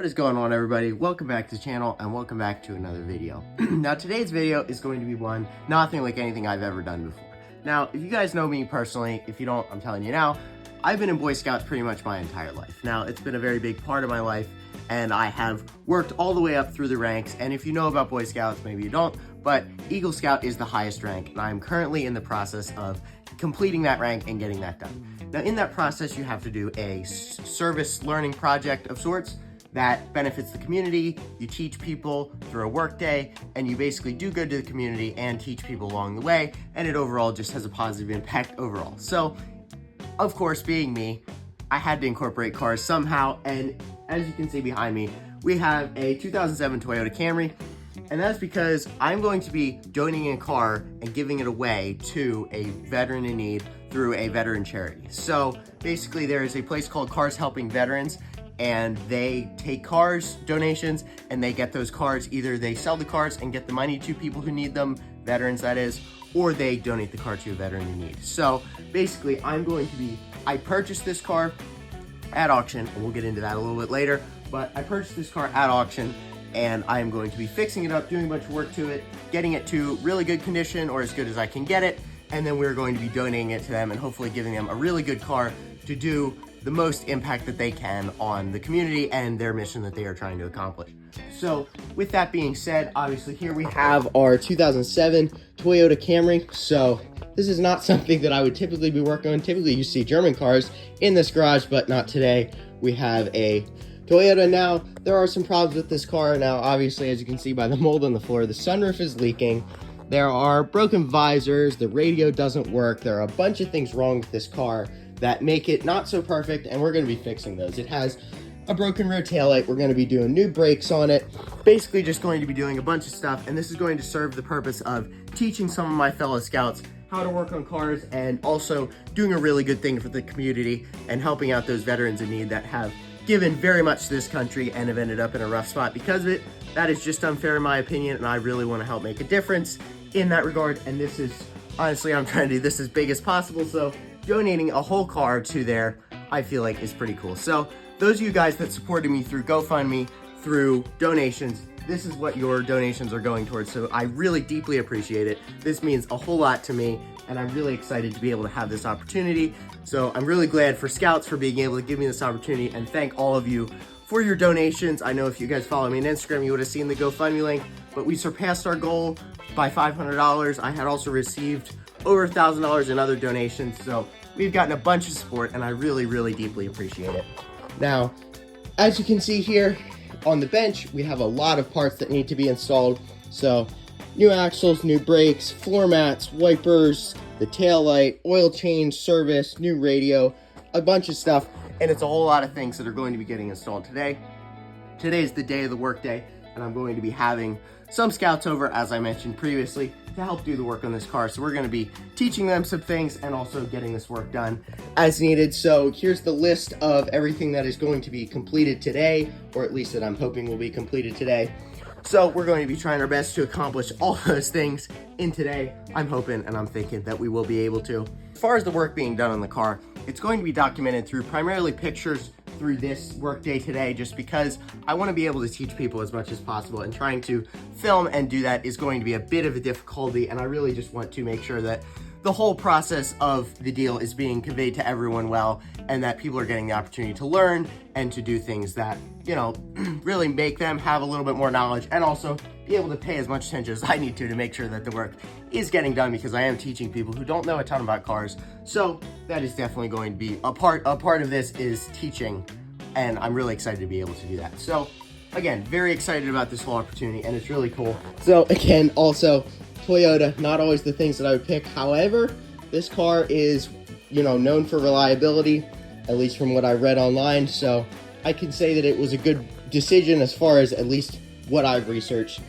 What is going on, everybody? Welcome back to the channel and welcome back to another video. Now today's video is going to be one nothing like anything I've ever done before. Now if you guys know me personally, if you don't, I'm telling you now, I've been in Boy Scouts pretty much my entire life. Now it's been a very big part of my life and I have worked all the way up through the ranks, and if you know about Boy Scouts, maybe you don't, but Eagle Scout is the highest rank and I'm currently in the process of completing that rank and getting that done. Now in that process you have to do a service learning project of sorts that benefits the community. You teach people through a work day, and you basically do good to the community and teach people along the way, and it overall just has a positive impact overall. So, of course, being me, I had to incorporate cars somehow, and as you can see behind me, we have a 2007 Toyota Camry, and that's because I'm going to be donating a car and giving it away to a veteran in need through a veteran charity. So, basically, there is a place called Cars Helping Veterans, and they take cars donations and they get those cars. Either they sell the cars and get the money to people who need them, veterans that is, or they donate the car to a veteran in need. So basically I purchased this car at auction, and we'll get into that a little bit later, but I purchased this car at auction and I am going to be fixing it up, doing a bunch of work to it, getting it to really good condition or as good as I can get it, and then we're going to be donating it to them and hopefully giving them a really good car to do the most impact that they can on the community and their mission that they are trying to accomplish. So with that being said, obviously here we have our 2007 Toyota Camry. So this is not something that I would typically be working on. Typically you see German cars in this garage, but not today. We have a Toyota now. There are some problems with this car. Now, obviously, as you can see by the mold on the floor, the sunroof is leaking. There are broken visors, the radio doesn't work. There are a bunch of things wrong with this car that make it not so perfect, and we're going to be fixing those. It has a broken rear taillight. We're going to be doing new brakes on it. Basically just going to be doing a bunch of stuff, and this is going to serve the purpose of teaching some of my fellow scouts how to work on cars and also doing a really good thing for the community and helping out those veterans in need that have given very much to this country and have ended up in a rough spot because of it. That is just unfair in my opinion, and I really want to help make a difference in that regard. And this is, honestly, I'm trying to do this as big as possible, so donating a whole car to there, I feel like is pretty cool. So those of you guys that supported me through GoFundMe, through donations, this is what your donations are going towards. So I really deeply appreciate it. This means a whole lot to me, and I'm really excited to be able to have this opportunity. So I'm really glad for Scouts for being able to give me this opportunity, and thank all of you for your donations. I know if you guys follow me on Instagram, you would have seen the GoFundMe link, but we surpassed our goal by $500. I had also received over $1,000 in other donations, so we've gotten a bunch of support, and I really, really deeply appreciate it. Now, as you can see here on the bench, we have a lot of parts that need to be installed. So, new axles, new brakes, floor mats, wipers, the tail light, oil change, service, new radio, a bunch of stuff, and it's a whole lot of things that are going to be getting installed today. Today is the day of the work day, and I'm going to be having some scouts over, as I mentioned previously, to help do the work on this car. So we're going to be teaching them some things and also getting this work done as needed. So here's the list of everything that is going to be completed today, or at least that I'm hoping will be completed today. So we're going to be trying our best to accomplish all those things in today. I'm hoping and I'm thinking that we will be able to. As far as the work being done on the car, it's going to be documented through primarily pictures through this work day today, just because I want to be able to teach people as much as possible, and trying to film and do that is going to be a bit of a difficulty, and I really just want to make sure that the whole process of the deal is being conveyed to everyone well, and that people are getting the opportunity to learn and to do things that, you know, really make them have a little bit more knowledge, and also be able to pay as much attention as I need to make sure that the work is getting done, because I am teaching people who don't know a ton about cars. So that is definitely going to be a part of this is teaching, and I'm really excited to be able to do that. So again, very excited about this whole opportunity, and it's really cool. So again, also Toyota, not always the things that I would pick. However, this car is, you know, known for reliability, at least from what I read online. So I can say that it was a good decision as far as at least what I've researched.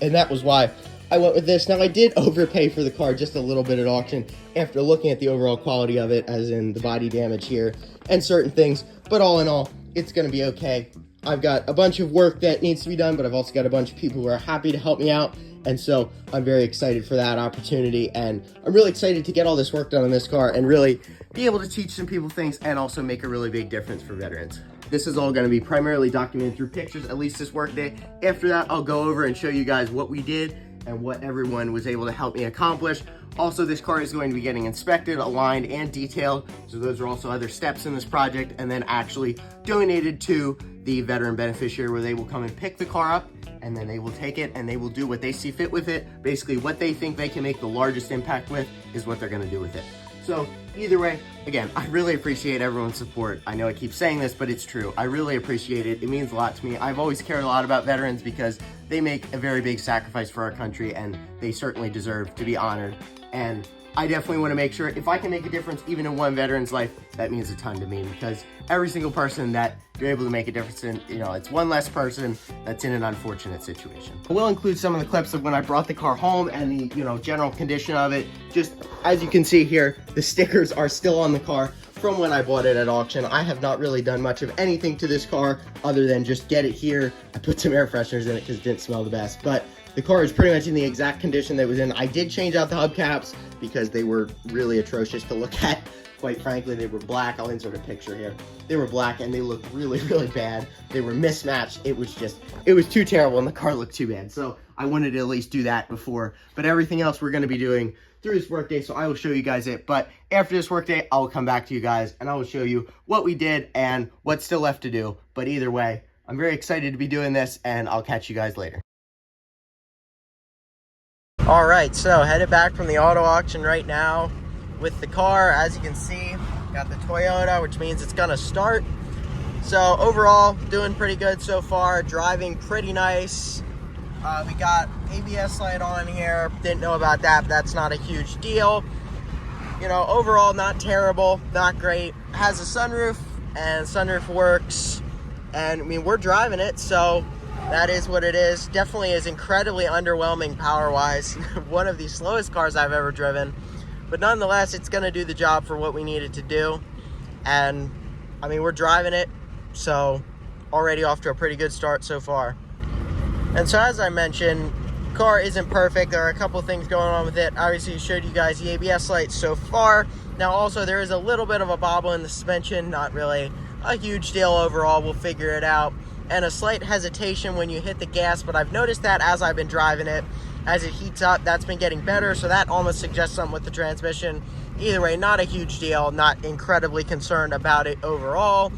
And that was why I went with this. Now, I did overpay for the car just a little bit at auction after looking at the overall quality of it, as in the body damage here and certain things. But all in all, it's going to be okay. I've got a bunch of work that needs to be done, but I've also got a bunch of people who are happy to help me out. And so I'm very excited for that opportunity, and I'm really excited to get all this work done on this car and really be able to teach some people things and also make a really big difference for veterans. this is all going to be primarily documented through pictures, at least this workday. After that, I'll go over and show you guys what we did and what everyone was able to help me accomplish. Also, this car is going to be getting inspected, aligned, and detailed. So those are also other steps in this project, and then actually donated to the veteran beneficiary, where they will come and pick the car up, and then they will take it and they will do what they see fit with it. Basically, what they think they can make the largest impact with is what they're going to do with it. So either way, again, I really appreciate everyone's support. I know I keep saying this, but it's true. I really appreciate it. It means a lot to me. I've always cared a lot about veterans because they make a very big sacrifice for our country, and they certainly deserve to be honored. And I definitely want to make sure if I can make a difference even in one veteran's life, that means a ton to me, because every single person that you're able to make a difference in, it's one less person that's in an unfortunate situation. We'll include some of the clips of when I brought the car home and the, general condition of it. Just as you can see here, the stickers are still on the car from when I bought it at auction. I have not really done much of anything to this car other than just get it here. I put some air fresheners in it because it didn't smell the best, but the car is pretty much in the exact condition that it was in. I did change out the hubcaps because they were really atrocious to look at. Quite frankly, they were black. I'll insert a picture here. They were black and they looked really, really bad. They were mismatched. It was too terrible, and the car looked too bad. So I wanted to at least do that before. But everything else we're going to be doing through this workday, so I will show you guys it. But after this workday, I will come back to you guys and I will show you what we did and what's still left to do. But either way, I'm very excited to be doing this, and I'll catch you guys later. All right, so headed back from the auto auction right now with the car. As you can see, got the Toyota, which means it's gonna start. So overall, doing pretty good so far. Driving pretty nice. We got ABS light on here. Didn't know about that, but that's not a huge deal. Overall, not terrible, not great. Has a sunroof, and sunroof works. And I mean, we're driving it, so that is what it is. Definitely is incredibly underwhelming power-wise. One of the slowest cars I've ever driven. But nonetheless, it's going to do the job for what we need it to do. And, I mean, we're driving it, so already off to a pretty good start so far. And so, as I mentioned, car isn't perfect. There are a couple things going on with it. Obviously, I showed you guys the ABS lights so far. Now, also, there is a little bit of a bobble in the suspension. Not really a huge deal overall. We'll figure it out. And a slight hesitation when you hit the gas, but I've noticed that as I've been driving it. As it heats up, that's been getting better, so that almost suggests something with the transmission. Either way, not a huge deal, not incredibly concerned about it overall.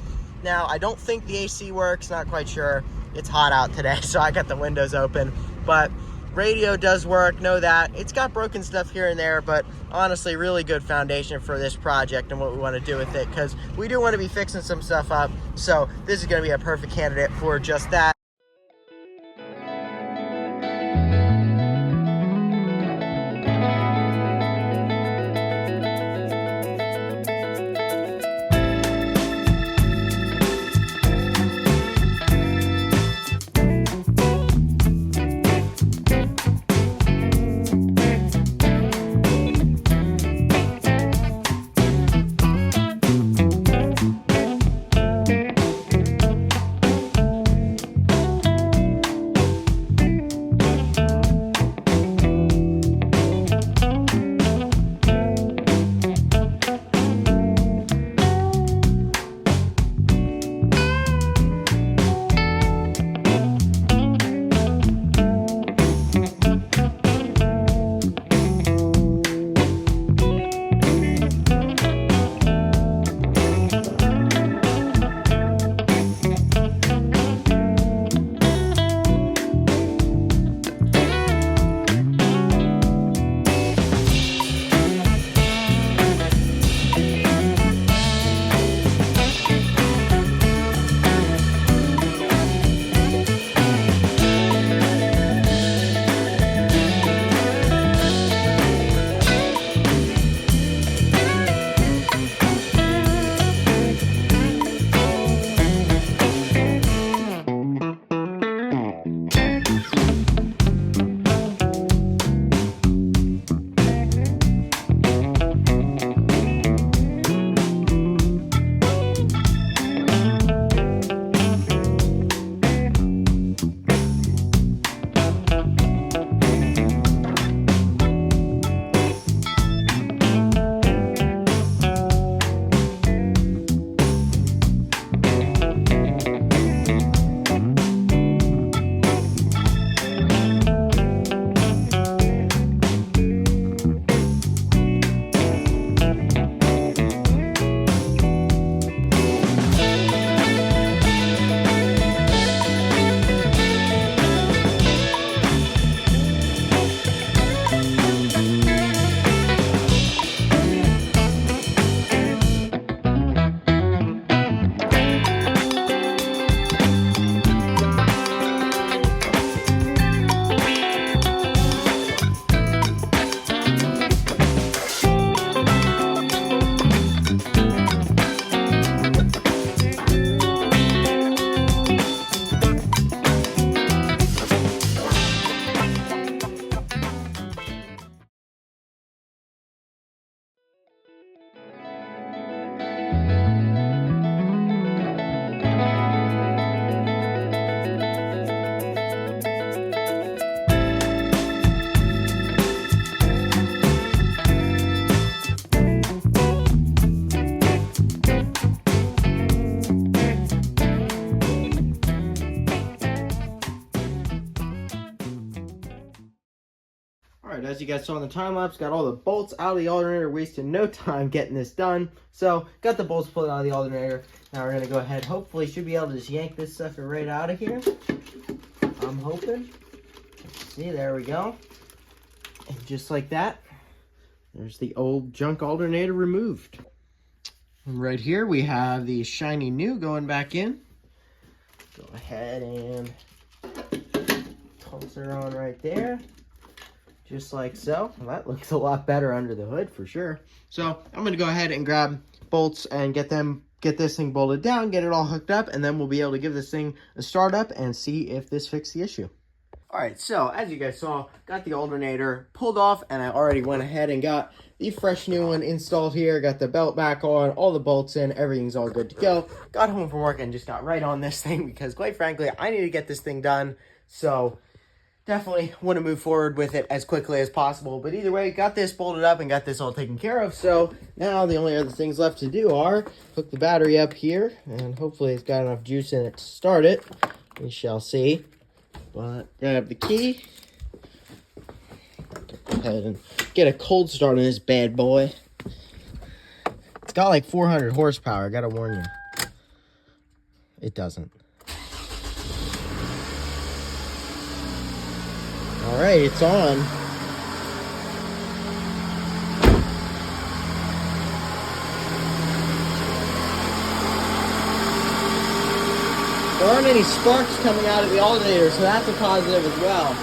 Now, I don't think the AC works, not quite sure. It's hot out today, so I got the windows open, but radio does work, know that. It's got broken stuff here and there, but honestly, really good foundation for this project and what we want to do with it, because we do want to be fixing some stuff up, so this is going to be a perfect candidate for just that. Alright, as you guys saw in the time lapse, got all the bolts out of the alternator, wasting no time getting this done. So, got the bolts pulled out of the alternator. Now we're going to go ahead, hopefully should be able to just yank this sucker right out of here. I'm hoping. See, there we go. And just like that, there's the old junk alternator removed. And right here we have the shiny new going back in. Go ahead and toss her on right there. Just like so. Well, that looks a lot better under the hood for sure. So I'm going to go ahead and grab bolts and get this thing bolted down, get it all hooked up, and then we'll be able to give this thing a start up and see if this fixed the issue. Alright, so as you guys saw, got the alternator pulled off, and I already went ahead and got the fresh new one installed here. Got the belt back on, all the bolts in, everything's all good to go. Got home from work and just got right on this thing because, quite frankly, I need to get this thing done. So definitely want to move forward with it as quickly as possible. But either way, got this bolted up and got this all taken care of. So now the only other things left to do are hook the battery up here. And hopefully it's got enough juice in it to start it. We shall see. But grab the key. Go ahead and get a cold start on this bad boy. It's got like 400 horsepower. I gotta warn you. It doesn't. Alright, it's on. There aren't any sparks coming out of the alternator, so that's a positive as well.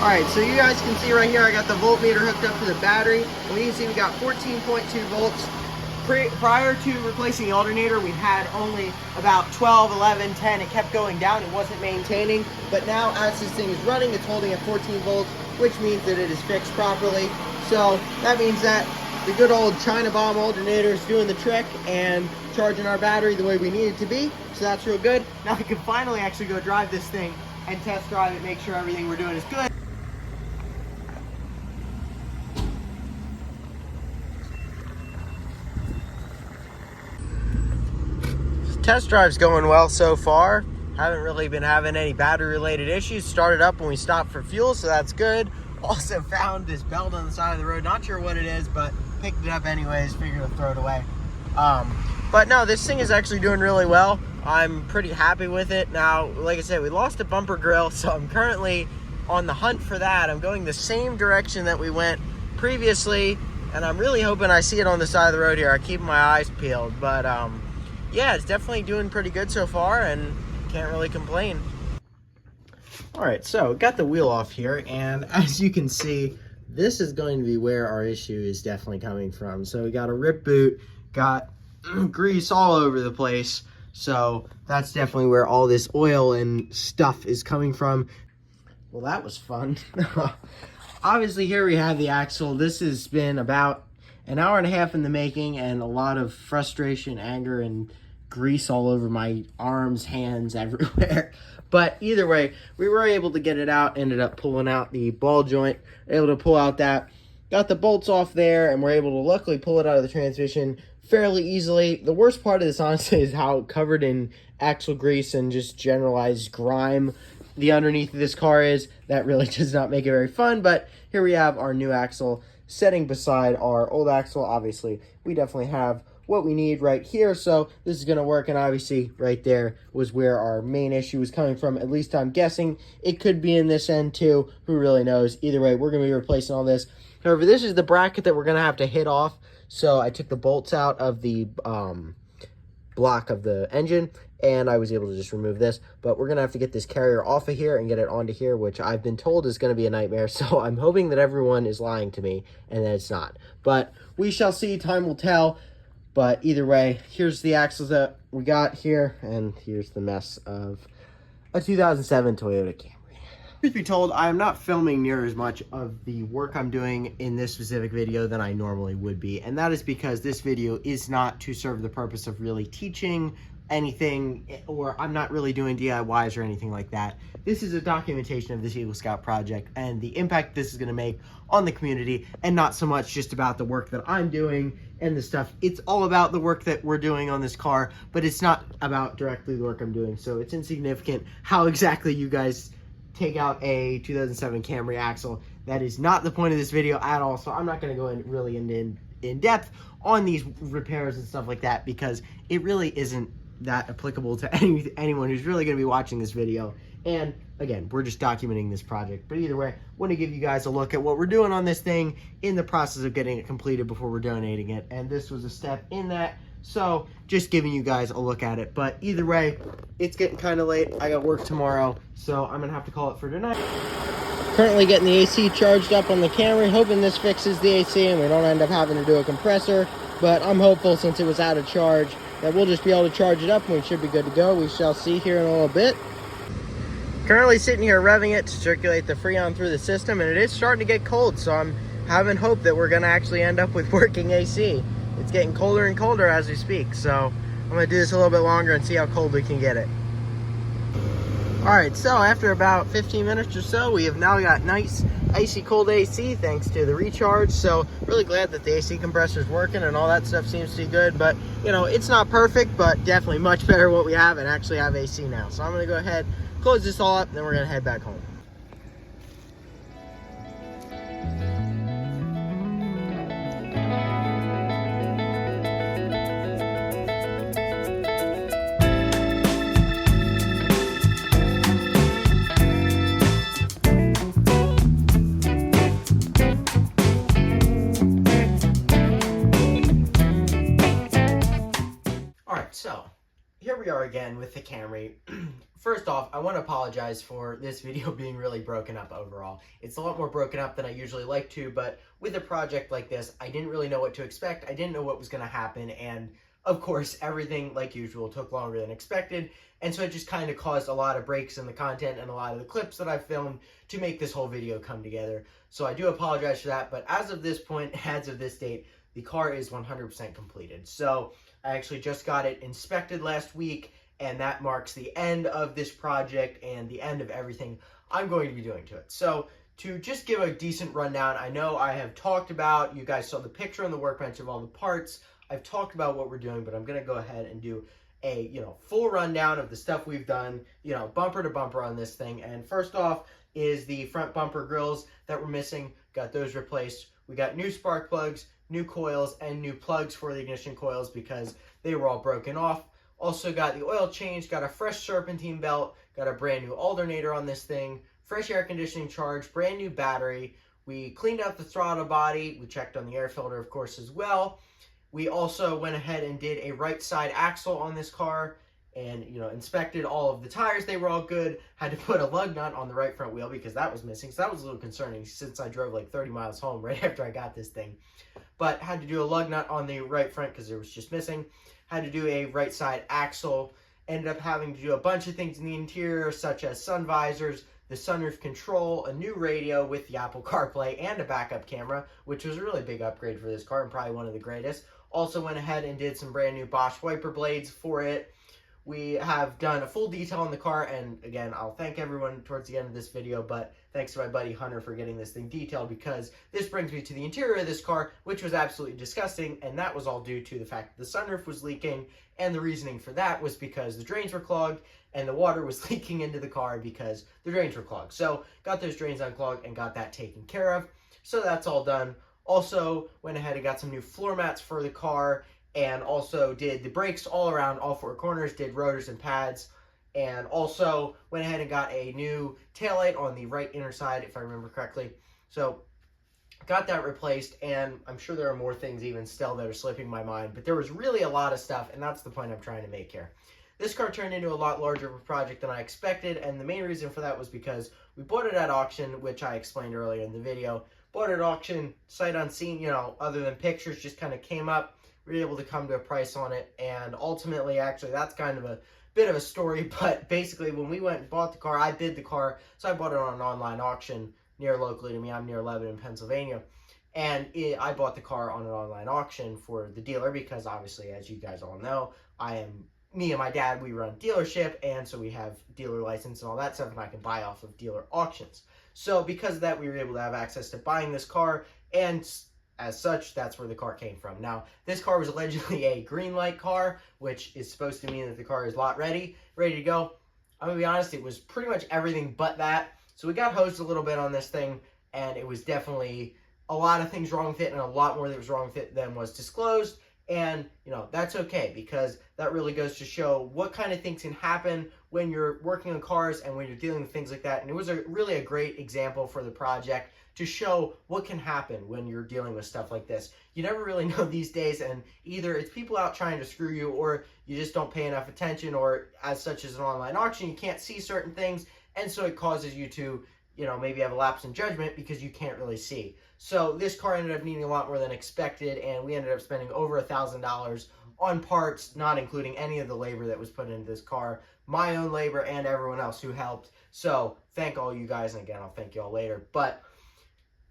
Alright, so you guys can see right here, I got the voltmeter hooked up to the battery. And we can see we got 14.2 volts. Prior to replacing the alternator, we had only about 12, 11, 10. It kept going down. It wasn't maintaining. But now, as this thing is running, it's holding at 14 volts, which means that it is fixed properly. So that means that the good old China bomb alternator is doing the trick and charging our battery the way we need it to be. So that's real good. Now we can finally actually go drive this thing and test drive it, make sure everything we're doing is good. Test drive's going well so far. Haven't really been having any battery related issues. Started up when we stopped for fuel, so that's good. Also found this belt on the side of the road. Not sure what it is, but picked it up anyways. Figured to throw it away. But no, this thing is actually doing really well. I'm pretty happy with it. Now, like I said, we lost a bumper grill, so I'm currently on the hunt for that. I'm going the same direction that we went previously, and I'm really hoping I see it on the side of the road here. I keep my eyes peeled, but yeah, it's definitely doing pretty good so far and can't really complain. Alright, so got the wheel off here, and as you can see, this is going to be where our issue is definitely coming from. So we got a rip boot, got grease all over the place, so that's definitely where all this oil and stuff is coming from. Well, that was fun. Obviously, here we have the axle. This has been about an hour and a half in the making, and a lot of frustration, anger, and grease all over my arms, hands, everywhere. But either way, we were able to get it out, ended up pulling out the ball joint, able to pull out that, got the bolts off there, and we're able to luckily pull it out of the transmission fairly easily. The worst part of this, honestly, is how covered in axle grease and just generalized grime the underneath of this car is. That really does not make it very fun, but here we have our new axle setting beside our old axle. Obviously, we definitely have what we need right here, so this is going to work. And obviously right there was where our main issue was coming from. At least I'm guessing it could be in this end too. Who really knows? Either way, we're going to be replacing all this. However, this is the bracket that we're going to have to hit off. So I took the bolts out of the block of the engine, and I was able to just remove this. But we're going to have to get this carrier off of here and get it onto here, which I've been told is going to be a nightmare. So I'm hoping that everyone is lying to me and that it's not. But we shall see. Time will tell. But either way, here's the axles that we got here, and here's the mess of a 2007 Toyota Camry. Truth be told, I am not filming near as much of the work I'm doing in this specific video than I normally would be, and that is because this video is not to serve the purpose of really teaching anything, or I'm not really doing DIYs or anything like that. This is a documentation of this Eagle Scout project and the impact this is going to make on the community, and not so much just about the work that I'm doing and the stuff. It's all about the work that we're doing on this car, but it's not about directly the work I'm doing, so it's insignificant how exactly you guys take out a 2007 Camry axle. That is not the point of this video at all, so I'm not going to go really in depth on these repairs and stuff like that, because it really isn't that applicable to anyone who's really going to be watching this video. And again, we're just documenting this project. But either way, I want to give you guys a look at what we're doing on this thing in the process of getting it completed before we're donating it. And this was a step in that. So just giving you guys a look at it. But either way, it's getting kind of late. I got work tomorrow, so I'm going to have to call it for tonight. Currently getting the AC charged up on the Camry, hoping this fixes the AC and we don't end up having to do a compressor. But I'm hopeful, since it was out of charge, that we'll just be able to charge it up and we should be good to go. We shall see here in a little bit. Currently sitting here revving it to circulate the Freon through the system, and it is starting to get cold, so I'm having hope that we're going to actually end up with working AC. It's getting colder and colder as we speak, so I'm going to do this a little bit longer and see how cold we can get it. Alright, so after about 15 minutes or so, we have now got nice icy cold AC thanks to the recharge. So really glad that the AC compressor is working and all that stuff seems to be good. But you know, it's not perfect, but definitely much better what we have, and actually have AC now. So I'm going to go ahead, close this all up, and then we're going to head back home. So, here we are again with the Camry. First off, I want to apologize for this video being really broken up overall. It's a lot more broken up than I usually like to, but with a project like this, I didn't really know what to expect. I didn't know what was going to happen, and of course, everything, like usual, took longer than expected, and so it just kind of caused a lot of breaks in the content and a lot of the clips that I filmed to make this whole video come together. So I do apologize for that, but as of this point, as of this date, the car is 100% completed. So I actually just got it inspected last week, and that marks the end of this project and the end of everything I'm going to be doing to it. So to just give a decent rundown, I know I have talked about, you guys saw the picture on the workbench of all the parts. I've talked about what we're doing, but I'm going to go ahead and do a, full rundown of the stuff we've done, bumper to bumper on this thing. And first off is the front bumper grills that were missing. Got those replaced. We got new spark plugs, new coils, and new plugs for the ignition coils because they were all broken off. Also got the oil change, got a fresh serpentine belt, got a brand new alternator on this thing, fresh air conditioning charge, brand new battery. We cleaned out the throttle body. We checked on the air filter, of course, as well. We also went ahead and did a right side axle on this car and, inspected all of the tires. They were all good. Had to put a lug nut on the right front wheel because that was missing. So that was a little concerning since I drove like 30 miles home right after I got this thing. But had to do a lug nut on the right front because it was just missing. Had to do a right side axle. Ended up having to do a bunch of things in the interior, such as sun visors, the sunroof control, a new radio with the Apple CarPlay, and a backup camera, which was a really big upgrade for this car and probably one of the greatest. Also went ahead and did some brand new Bosch wiper blades for it. We have done a full detail on the car, and again, I'll thank everyone towards the end of this video, but thanks to my buddy Hunter for getting this thing detailed, because this brings me to the interior of this car, which was absolutely disgusting, and that was all due to the fact that the sunroof was leaking, and the reasoning for that was because the drains were clogged, and the water was leaking into the car because the drains were clogged. So, got those drains unclogged and got that taken care of, so that's all done. Also, went ahead and got some new floor mats for the car, and also did the brakes all around all four corners, did rotors and pads, and also went ahead and got a new taillight on the right inner side, if I remember correctly. So, got that replaced, and I'm sure there are more things even still that are slipping my mind, but there was really a lot of stuff, and that's the point I'm trying to make here. This car turned into a lot larger of a project than I expected, and the main reason for that was because we bought it at auction, which I explained earlier in the video. Bought it at auction, sight unseen, other than pictures, just kind of came up. We were able to come to a price on it, and ultimately, actually, that's kind of a bit of a story, but basically, when we went and bought the car, I bid the car, so I bought it on an online auction near locally to me. I'm near Lebanon, Pennsylvania, and I bought the car on an online auction for the dealer because, obviously, as you guys all know, me and my dad, we run dealership, and so we have dealer license and all that stuff, and I can buy off of dealer auctions. So because of that, we were able to have access to buying this car, and as such, that's where the car came from. Now, this car was allegedly a green light car, which is supposed to mean that the car is lot ready to go. I'm going to be honest, it was pretty much everything but that. So we got hosed a little bit on this thing, and it was definitely a lot of things wrong with it, and a lot more that was wrong with it than was disclosed. And, you know, that's okay, because that really goes to show what kind of things can happen when you're working on cars and when you're dealing with things like that. And it was really a great example for the project to show what can happen when you're dealing with stuff like this. You never really know these days, and either it's people out trying to screw you, or you just don't pay enough attention, or as such as an online auction, you can't see certain things, and so it causes you to, you know, maybe have a lapse in judgment because you can't really see. So this car ended up needing a lot more than expected, and we ended up spending over $1,000 on parts, not including any of the labor that was put into this car, my own labor and everyone else who helped. So thank all you guys, and again, I'll thank you all later. But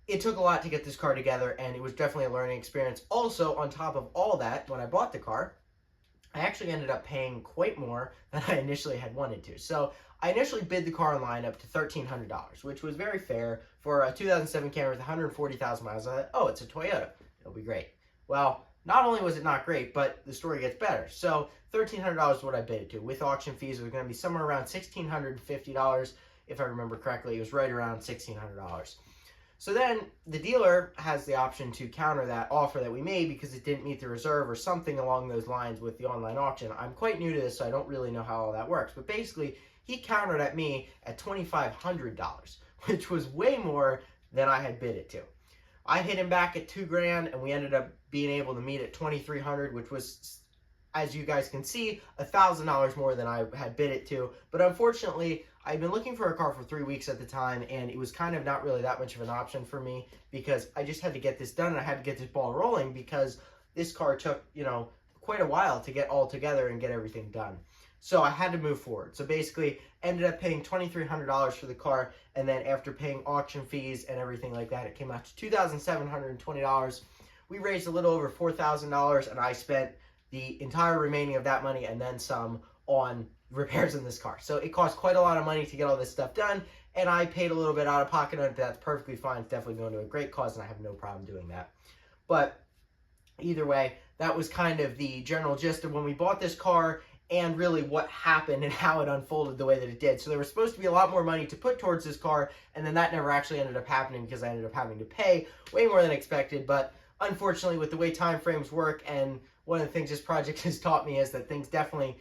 it took a lot to get this car together, and it was definitely a learning experience. Also, on top of all that, when I bought the car, I actually ended up paying quite more than I initially had wanted to. So I initially bid the car online up to $1,300, which was very fair for a 2007 Camry with 140,000 miles. I thought, oh, it's a Toyota. It'll be great. Well, not only was it not great, but the story gets better. So $1,300 is what I bid it to. With auction fees, it was going to be somewhere around $1,650. If I remember correctly, it was right around $1,600. So then the dealer has the option to counter that offer that we made because it didn't meet the reserve or something along those lines with the online auction. I'm quite new to this, so I don't really know how all that works. But basically, he countered at me at $2,500, which was way more than I had bid it to. I hit him back at $2,000, and we ended up being able to meet at $2,300, which was, as you guys can see, $1,000 more than I had bid it to. But unfortunately, I'd been looking for a car for 3 weeks at the time, and it was kind of not really that much of an option for me because I just had to get this done, and I had to get this ball rolling because this car took, you know, quite a while to get all together and get everything done. So I had to move forward. So basically, ended up paying $2,300 for the car, and then after paying auction fees and everything like that, it came out to $2,720. We raised a little over $4,000, and I spent the entire remaining of that money and then some on repairs in this car. So it cost quite a lot of money to get all this stuff done, and I paid a little bit out of pocket on it, but that's perfectly fine. It's definitely going to a great cause, and I have no problem doing that. But either way, that was kind of the general gist of when we bought this car and really what happened and how it unfolded the way that it did. So there was supposed to be a lot more money to put towards this car, and then that never actually ended up happening because I ended up having to pay way more than expected. But unfortunately, with the way time frames work, and one of the things this project has taught me is that things definitely,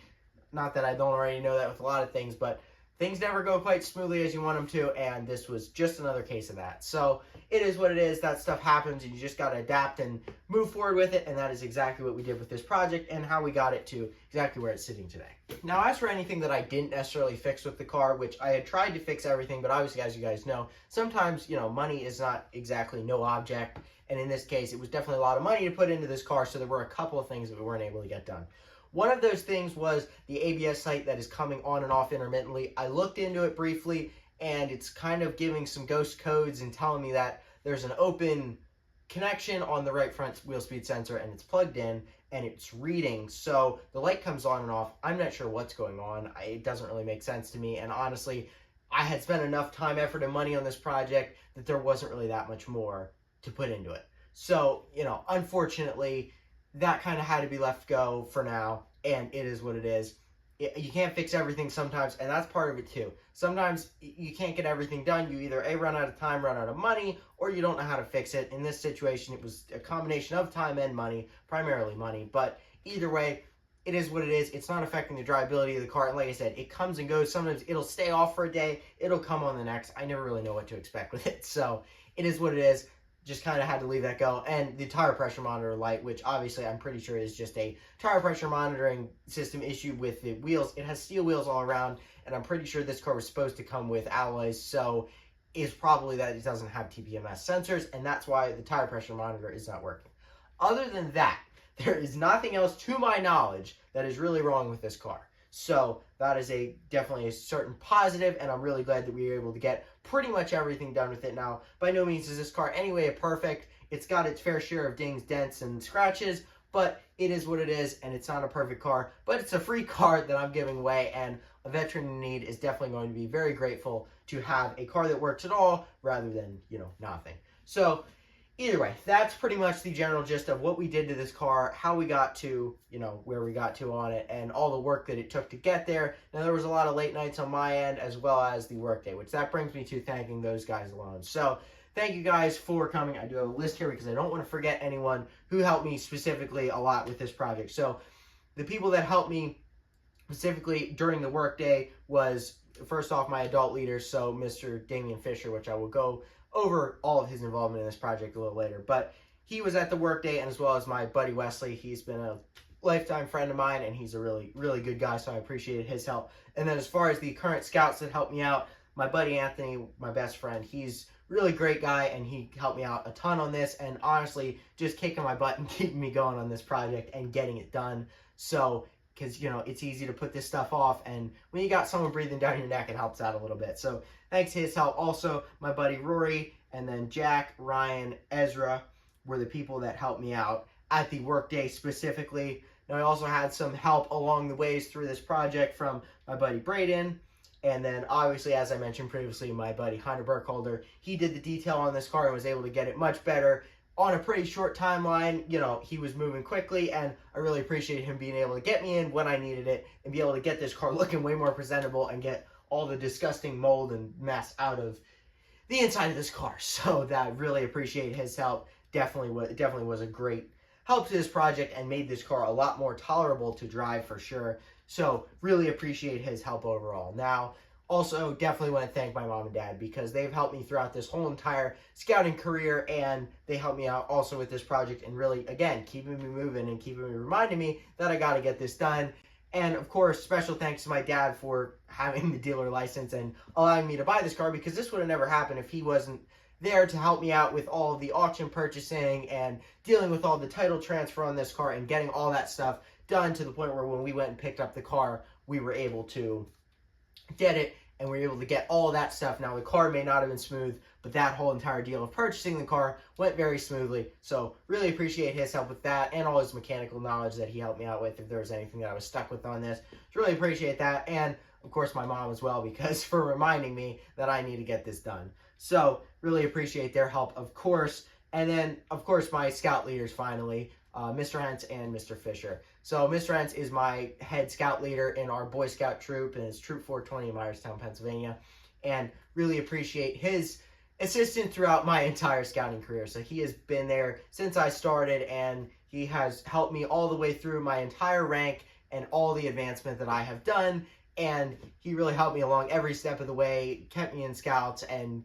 not that I don't already know that with a lot of things, but things never go quite smoothly as you want them to, and this was just another case of that. So it is what it is. That stuff happens, and you just got to adapt and move forward with it, and that is exactly what we did with this project and how we got it to exactly where it's sitting today. Now, as for anything that I didn't necessarily fix with the car, which I had tried to fix everything, but obviously, as you guys know, sometimes, you know, money is not exactly no object, and in this case, it was definitely a lot of money to put into this car, so there were a couple of things that we weren't able to get done. One of those things was the ABS light that is coming on and off intermittently. I looked into it briefly, and it's kind of giving some ghost codes and telling me that there's an open connection on the right front wheel speed sensor, and it's plugged in, and it's reading. So the light comes on and off. I'm not sure what's going on. It doesn't really make sense to me, and honestly, I had spent enough time, effort, and money on this project that there wasn't really that much more to put into it. So, you know, unfortunately, that kind of had to be left go for now, and it is what it is. You can't fix everything sometimes, and that's part of it too. Sometimes you can't get everything done. You either A, run out of time, run out of money, or you don't know how to fix it. In this situation, it was a combination of time and money, primarily money, but either way, it is what it is. It's not affecting the drivability of the car, and like I said, it comes and goes. Sometimes it'll stay off for a day, it'll come on the next. I never really know what to expect with it, so it is what it is. Just kind of had to leave that go. And the tire pressure monitor light, which obviously I'm pretty sure is just a tire pressure monitoring system issue with the wheels. It has steel wheels all around, and I'm pretty sure this car was supposed to come with alloys, so it's probably that it doesn't have TPMS sensors, and that's why the tire pressure monitor is not working. Other than that, there is nothing else to my knowledge that is really wrong with this car. So that is definitely a certain positive, and I'm really glad that we were able to get pretty much everything done with it. Now, by no means is this car anyway perfect. It's got its fair share of dings, dents, and scratches, but it is what it is, and it's not a perfect car, but it's a free car that I'm giving away, and a veteran in need is definitely going to be very grateful to have a car that works at all rather than, you know, nothing. So either way, that's pretty much the general gist of what we did to this car, how we got to, where we got to on it, and all the work that it took to get there. Now, there was a lot of late nights on my end, as well as the work day, which that brings me to thanking those guys alone. So, thank you guys for coming. I do have a list here because I don't want to forget anyone who helped me specifically a lot with this project. So, the people that helped me specifically during the workday was, first off, my adult leaders, so Mr. Damian Fisher, which I will go over all of his involvement in this project a little later. But he was at the workday, and as well as my buddy Wesley. He's been a lifetime friend of mine, and he's a really, really good guy, so I appreciated his help. And then as far as the current scouts that helped me out, my buddy Anthony, my best friend, he's a really great guy, and he helped me out a ton on this, and honestly, just kicking my butt and keeping me going on this project and getting it done. So, because, it's easy to put this stuff off, and when you got someone breathing down your neck, it helps out a little bit. So, thanks to his help. Also, my buddy Rory, and then Jack, Ryan, Ezra were the people that helped me out at the workday specifically. Now, I also had some help along the ways through this project from my buddy Braden, and then, obviously, as I mentioned previously, my buddy Hunter Burkholder. He did the detail on this car and was able to get it much better on a pretty short timeline. He was moving quickly, and I really appreciated him being able to get me in when I needed it and be able to get this car looking way more presentable and get all the disgusting mold and mess out of the inside of this car. So that I really appreciate his help. Definitely was a great help to this project and made this car a lot more tolerable to drive for sure. So really appreciate his help overall. Now, also, definitely want to thank my mom and dad because they've helped me throughout this whole entire scouting career, and they helped me out also with this project and really, again, keeping me moving and keeping me reminding me that I got to get this done. And, of course, special thanks to my dad for having the dealer license and allowing me to buy this car, because this would have never happened if he wasn't there to help me out with all of the auction purchasing and dealing with all the title transfer on this car and getting all that stuff done to the point where when we went and picked up the car, we were able to get it, and we were able to get all that stuff. Now, the car may not have been smooth, but that whole entire deal of purchasing the car went very smoothly. So really appreciate his help with that and all his mechanical knowledge that he helped me out with if there was anything that I was stuck with on this. So really appreciate that. And of course my mom as well, because for reminding me that I need to get this done. So really appreciate their help, of course. And then, of course, my scout leaders finally, Mr. Hentz and Mr. Fisher. So Mr. Hentz is my head scout leader in our Boy Scout troop, and it's Troop 420 in Myerstown, Pennsylvania. And really appreciate his assistance throughout my entire scouting career. So he has been there since I started, and he has helped me all the way through my entire rank and all the advancement that I have done. And he really helped me along every step of the way, kept me in scouts, and,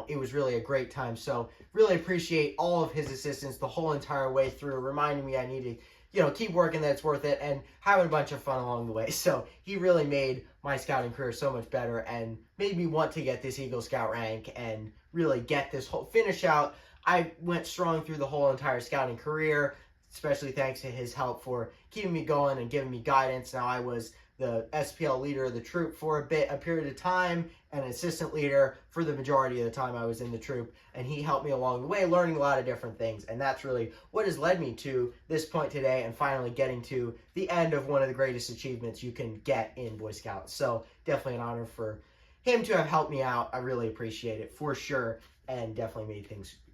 it was really a great time. So really appreciate all of his assistance the whole entire way through, reminding me I need to, keep working, that it's worth it, and having a bunch of fun along the way. So he really made my scouting career so much better and made me want to get this Eagle Scout rank and really get this whole finish out. I went strong through the whole entire scouting career, especially thanks to his help for keeping me going and giving me guidance. Now, I was the SPL leader of the troop for a period of time, and assistant leader for the majority of the time I was in the troop, and he helped me along the way, learning a lot of different things, and that's really what has led me to this point today, and finally getting to the end of one of the greatest achievements you can get in Boy Scouts. So definitely an honor for him to have helped me out. I really appreciate it for sure, and definitely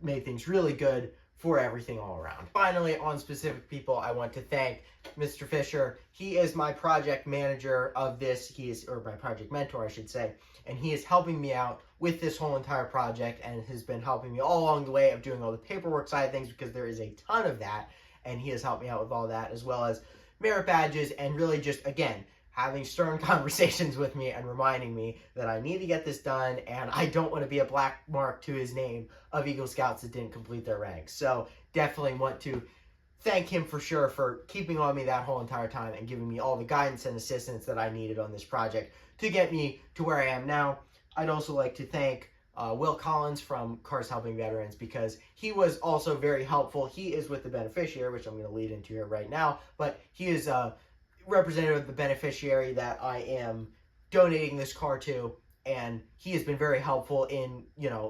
made things really good for everything all around. Finally, on specific people, I want to thank Mr. Fisher. He is my project manager of this. Or my project mentor, I should say. And he is helping me out with this whole entire project and has been helping me all along the way of doing all the paperwork side of things, because there is a ton of that. And he has helped me out with all that, as well as merit badges, and really just, again, having stern conversations with me and reminding me that I need to get this done, and I don't want to be a black mark to his name of Eagle Scouts that didn't complete their ranks. So definitely want to thank him for sure for keeping on me that whole entire time and giving me all the guidance and assistance that I needed on this project to get me to where I am now. I'd also like to thank Will Collins from Cars Helping Veterans, because he was also very helpful. He is with the beneficiary, which I'm going to lead into here right now, but he is representative of the beneficiary that I am donating this car to, and he has been very helpful in,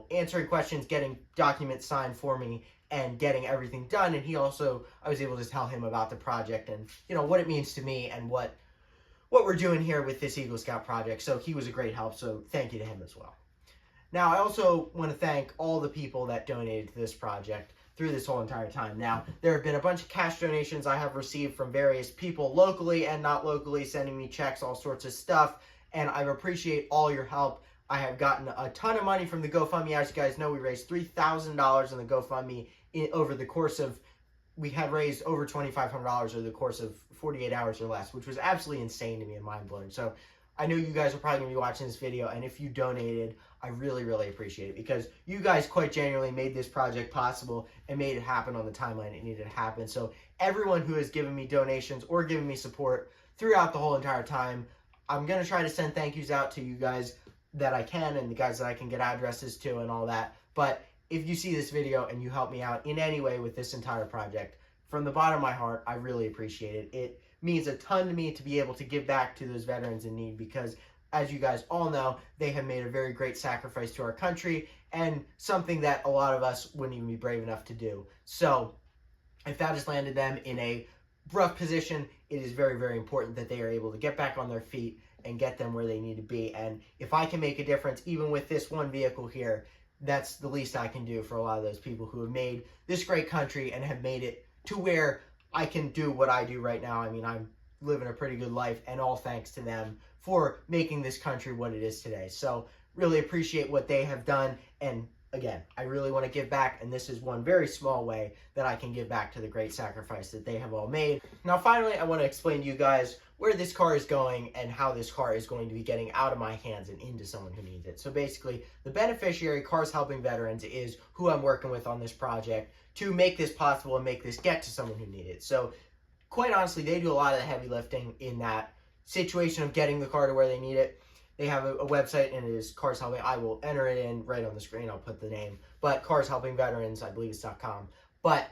answering questions, getting documents signed for me, and getting everything done. And I was able to tell him about the project and, what it means to me and what we're doing here with this Eagle Scout project. So he was a great help, so thank you to him as well. Now, I also want to thank all the people that donated to this project. through this whole entire time. Now, there have been a bunch of cash donations I have received from various people locally and not locally, sending me checks, all sorts of stuff, and I appreciate all your help. I have gotten a ton of money from the GoFundMe. As you guys know, we raised $3,000 in the GoFundMe over the course of, we had raised over $2,500 over the course of 48 hours or less, which was absolutely insane to me and mind-blowing. So I know you guys are probably going to be watching this video, and if you donated, I really, really appreciate it, because you guys quite genuinely made this project possible and made it happen on the timeline it needed to happen. So everyone who has given me donations or given me support throughout the whole entire time, I'm going to try to send thank yous out to you guys that I can, and the guys that I can get addresses to and all that. But if you see this video and you help me out in any way with this entire project, from the bottom of my heart, I really appreciate it. It means a ton to me to be able to give back to those veterans in need, because as you guys all know, they have made a very great sacrifice to our country, and something that a lot of us wouldn't even be brave enough to do. So if that has landed them in a rough position, it is very, very important that they are able to get back on their feet and get them where they need to be. And if I can make a difference, even with this one vehicle here, that's the least I can do for a lot of those people who have made this great country and have made it to where I can do what I do right now. I mean, I'm living a pretty good life, and all thanks to them for making this country what it is today. So really appreciate what they have done. And again, I really want to give back, and this is one very small way that I can give back to the great sacrifice that they have all made. Now, finally, I want to explain to you guys where this car is going and how this car is going to be getting out of my hands and into someone who needs it. So basically, the beneficiary, Cars Helping Veterans, is who I'm working with on this project to make this possible and make this get to someone who needs it. So quite honestly, they do a lot of the heavy lifting in that situation of getting the car to where they need it. They have a website, and it is Cars Helping. I will enter it in right on the screen. I'll put the name. But Cars Helping Veterans, I believe it's .com. But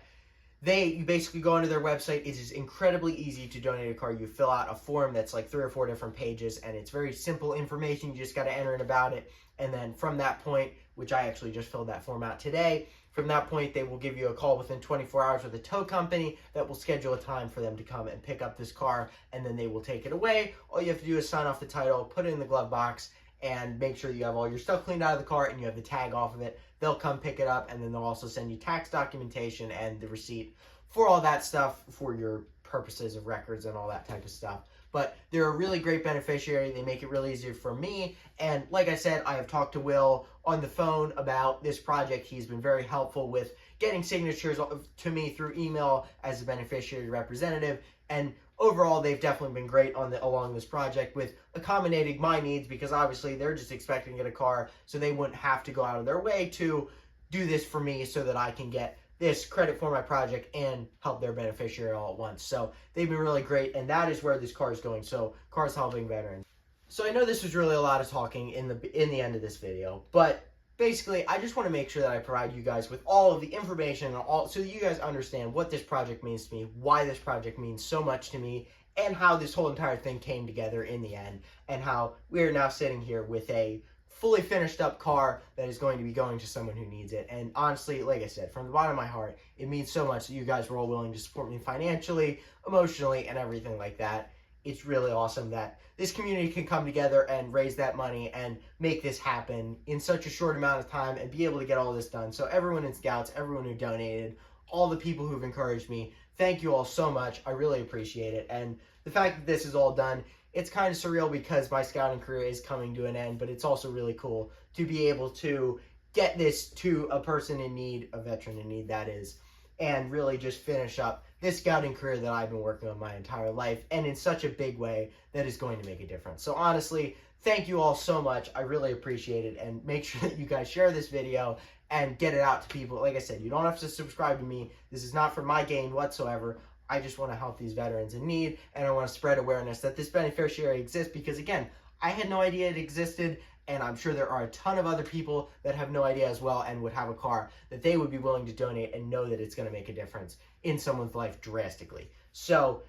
you basically go onto their website. It is incredibly easy to donate a car. You fill out a form that's like 3 or 4 different pages, and it's very simple information. You just got to enter in about it. And then from that point, which I actually just filled that form out today, from that point, they will give you a call within 24 hours with a tow company that will schedule a time for them to come and pick up this car, and then they will take it away. All you have to do is sign off the title, put it in the glove box, and make sure you have all your stuff cleaned out of the car and you have the tag off of it. They'll come pick it up, and then they'll also send you tax documentation and the receipt for all that stuff for your purposes of records and all that type of stuff. But they're a really great beneficiary. They make it really easy for me. And like I said, I have talked to Will on the phone about this project. He's been very helpful with getting signatures to me through email as a beneficiary representative. And overall, they've definitely been great along this project with accommodating my needs, because obviously they're just expecting to get a car, so they wouldn't have to go out of their way to do this for me so that I can get this credit for my project and help their beneficiary all at once. So they've been really great, and that is where this car is going. So Cars Helping Veterans. So I know this was really a lot of talking in the end of this video, but basically I just want to make sure that I provide you guys with all of the information and all, so that you guys understand what this project means to me, why this project means so much to me, and how this whole entire thing came together in the end, and how we are now sitting here with a fully finished up car that is going to be going to someone who needs it. And honestly, like I said, from the bottom of my heart, it means so much that you guys were all willing to support me financially, emotionally, and everything like that. It's really awesome that this community can come together and raise that money and make this happen in such a short amount of time and be able to get all this done. So everyone in Scouts, everyone who donated, all the people who've encouraged me, thank you all so much. I really appreciate it. And the fact that this is all done, it's kind of surreal because my scouting career is coming to an end, but it's also really cool to be able to get this to a person in need, a veteran in need that is, and really just finish up this scouting career that I've been working on my entire life, and in such a big way that is going to make a difference. So honestly, thank you all so much. I really appreciate it, and make sure that you guys share this video and get it out to people. Like I said, you don't have to subscribe to me. This is not for my gain whatsoever. I just want to help these veterans in need, and I want to spread awareness that this beneficiary exists, because again, I had no idea it existed, and I'm sure there are a ton of other people that have no idea as well and would have a car that they would be willing to donate and know that it's going to make a difference in someone's life drastically. So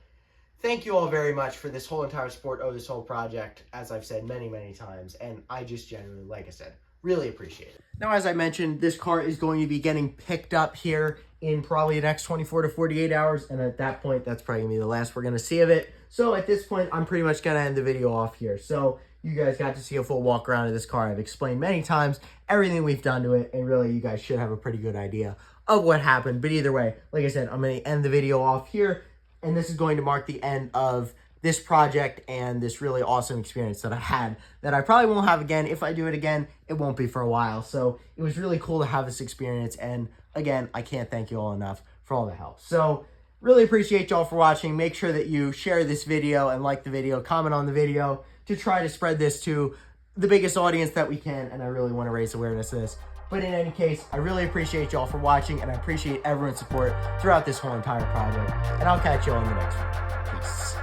thank you all very much for this whole entire support of this whole project, as I've said many, many times, and I just genuinely, like I said, really appreciate it. Now, as I mentioned, this car is going to be getting picked up here in probably the next 24 to 48 hours, and at that point, that's probably going to be the last we're going to see of it. So at this point, I'm pretty much going to end the video off here. So You guys got to see a full walk around of this car. I've explained many times everything we've done to it, and really you guys should have a pretty good idea of what happened. But either way, like I said, I'm going to end the video off here, and this is going to mark the end of this project and this really awesome experience that I had that I probably won't have again. If I do it again, it won't be for a while. So it was really cool to have this experience, and again, I can't thank you all enough for all the help. So really appreciate y'all for watching. Make sure that you share this video and like the video, comment on the video to try to spread this to the biggest audience that we can, and I really want to raise awareness of this. But in any case, I really appreciate y'all for watching, and I appreciate everyone's support throughout this whole entire project, and I'll catch you all in the next one. Peace.